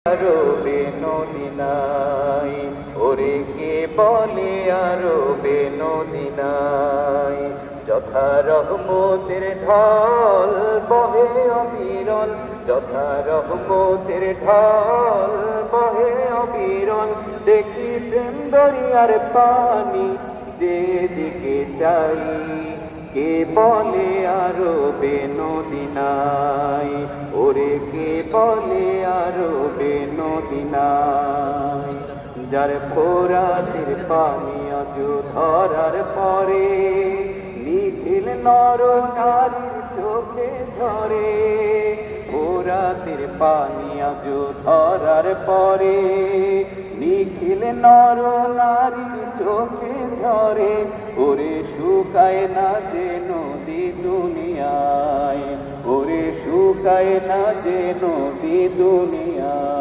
আরবে নদী নাই, ওরে কে বলে আরবে নদী নাই। যথা রহমতের ঢল বহে অবিরল, যথা রহমতের ঢল বহে অবিরল। দেখি প্রেম দরিয়ার পানি যেদিকে চাই, কে বলে আরবে নদী নাই, ওরে কে বলে আরবে নদী নাই। যার ফোরাতের পানি আজ ধরার পরে নিখিল নর নারীর চোখে ঝরে, ফোরাতের পানি আজ ধরার পরে নিখিল নর নারীর চোখে ঝরে। ওরে শুকায় না যে নদী দুনিয়ায়, ওরে শুকায় না যে নদী দুনিয়ায়।